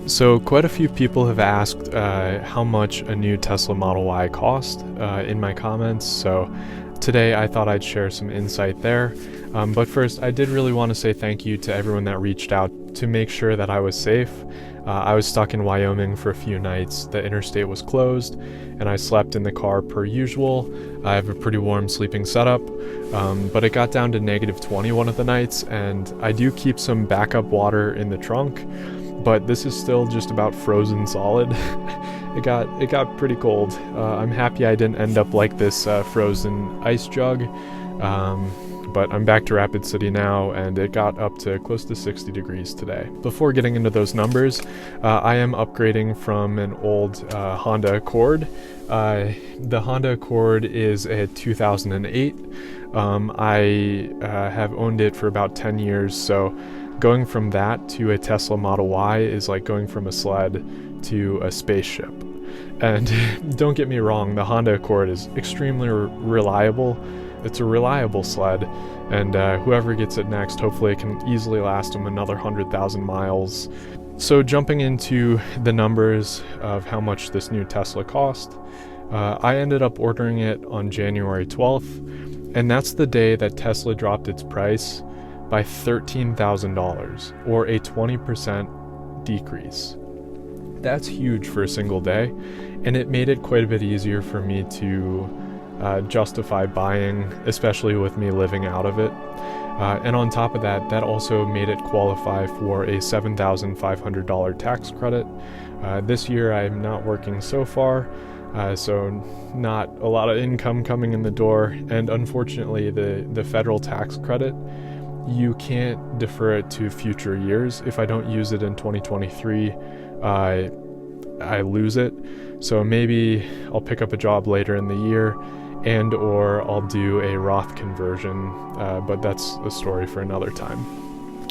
So quite a few people have asked how much a new Tesla Model Y cost in my comments, so today I thought I'd share some insight there. But first, I did really want to say thank you to everyone that reached out to make sure that I was safe. I was stuck in Wyoming for a few nights. The interstate was closed, and I slept in the car per usual. I have a pretty warm sleeping setup, but it got down to -20 one of the nights, and I do keep some backup water in the trunk. But this is still just about frozen solid. It got pretty cold. I'm happy I didn't end up like this frozen ice jug. But I'm back to Rapid City now, and it got up to close to 60 degrees today. Before getting into those numbers, I am upgrading from an old Honda Accord. The Honda Accord is a 2008. I have owned it for about 10 years, so going from that to a Tesla Model Y is like going from a sled to a spaceship. And don't get me wrong, the Honda Accord is extremely reliable. It's a reliable sled, and whoever gets it next, hopefully it can easily last them another 100,000 miles. So jumping into the numbers of how much this new Tesla cost, I ended up ordering it on January 12th, and that's the day that Tesla dropped its price by $13,000, or a 20% decrease. That's huge for a single day, and it made it quite a bit easier for me to justify buying, especially with me living out of it. And on top of that, that also made it qualify for a $7,500 tax credit. This year I'm not working so far, so not a lot of income coming in the door, and unfortunately the federal tax credit, you can't defer it to future years. If I don't use it in 2023, I lose it. So maybe I'll pick up a job later in the year, and or I'll do a Roth conversion, but that's a story for another time.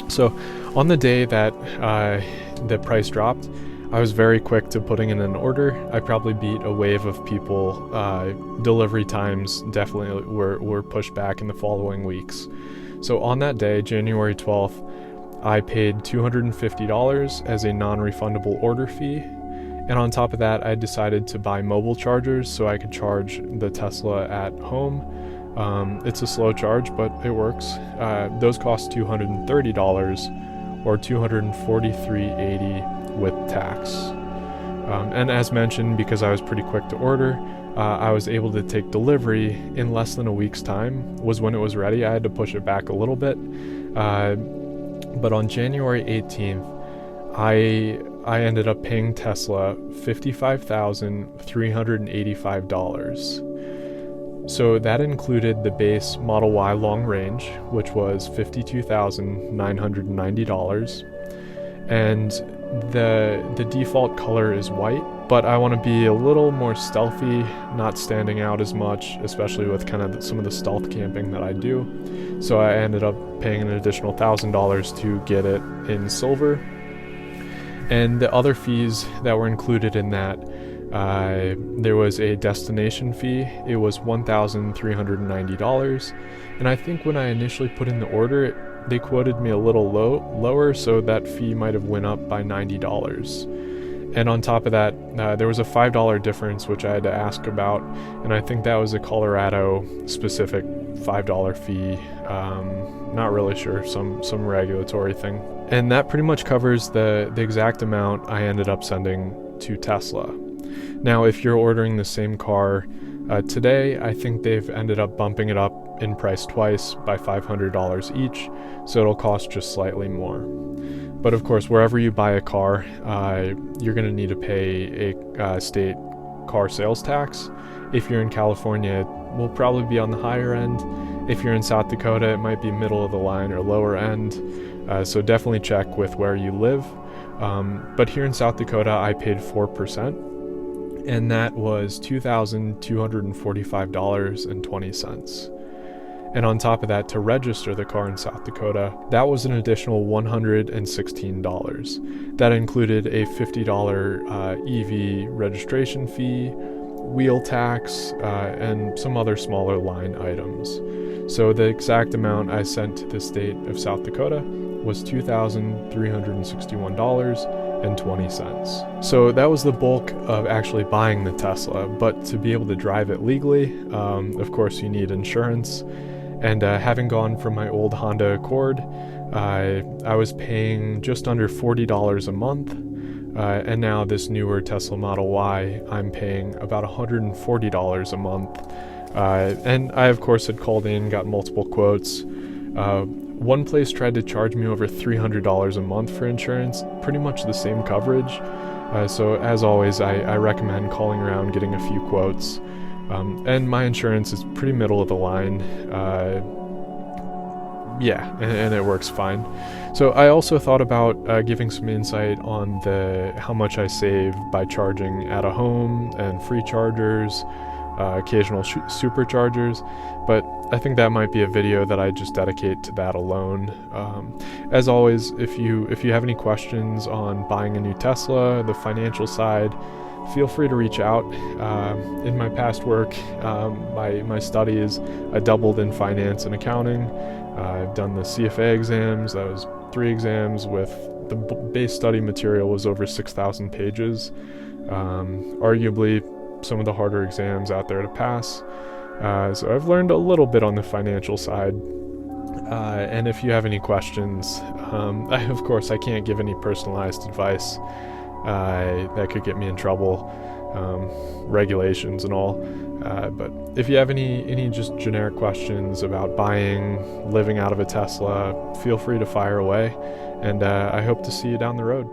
So on the day that the price dropped, I was very quick to putting in an order. I probably beat a wave of people. Delivery times definitely were pushed back in the following weeks. So on that day, January 12th, I paid $250 as a non-refundable order fee. And on top of that, I decided to buy mobile chargers so I could charge the Tesla at home. It's a slow charge, but it works. Those cost $230 or $243.80 with tax. And as mentioned, because I was pretty quick to order, I was able to take delivery in less than a week's time was when it was ready. I had to push it back a little bit. But on January 18th, I ended up paying Tesla $55,385. So that included the base Model Y long range, which was $52,990. And the default color is white, but I want to be a little more stealthy, not standing out as much, especially with kind of some of the stealth camping that I do. So I ended up paying an additional $1,000 to get it in silver. And the other fees that were included in that, there was a destination fee. It was $1,390. And I think when I initially put in the order, they quoted me a little lower, so that fee might have went up by $90. And on top of that, there was a $5 difference, which I had to ask about, and I think that was a Colorado specific $5 fee. Not really sure, some regulatory thing. And that pretty much covers the exact amount I ended up sending to Tesla. Now, if you're ordering the same car today, I think they've ended up bumping it up in price twice by $500 each, so it'll cost just slightly more. But of course, wherever you buy a car, you're going to need to pay a state car sales tax. If you're in California, it will probably be on the higher end. If you're in South Dakota, it might be middle of the line or lower end. So definitely check with where you live. But here in South Dakota, I paid 4%, and that was $2,245.20. And on top of that, to register the car in South Dakota, that was an additional $116. That included a $50 EV registration fee, wheel tax, and some other smaller line items. So the exact amount I sent to the state of South Dakota was $2,361, So that was the bulk of actually buying the Tesla, but to be able to drive it legally, of course you need insurance. And having gone from my old Honda Accord, I was paying just under $40 a month, and now this newer Tesla Model Y, I'm paying about $140 a month. And I, of course, had called in, got multiple quotes. One place tried to charge me over $300 a month for insurance, pretty much the same coverage. So as always, I recommend calling around, getting a few quotes. And my insurance is pretty middle of the line. And it works fine. So I also thought about giving some insight on how much I save by charging at a home and free chargers, occasional superchargers, but I think that might be a video that I just dedicate to that alone. As always, if you have any questions on buying a new Tesla, the financial side, feel free to reach out. In my past work, my studies, I doubled in finance and accounting. I've done the CFA exams. That was 3 exams with the base study material was over 6,000 pages. Arguably some of the harder exams out there to pass. So I've learned a little bit on the financial side. And if you have any questions, of course I can't give any personalized advice. That could get me in trouble, regulations and all. But if you have any just generic questions about buying, living out of a Tesla, feel free to fire away. And I hope to see you down the road.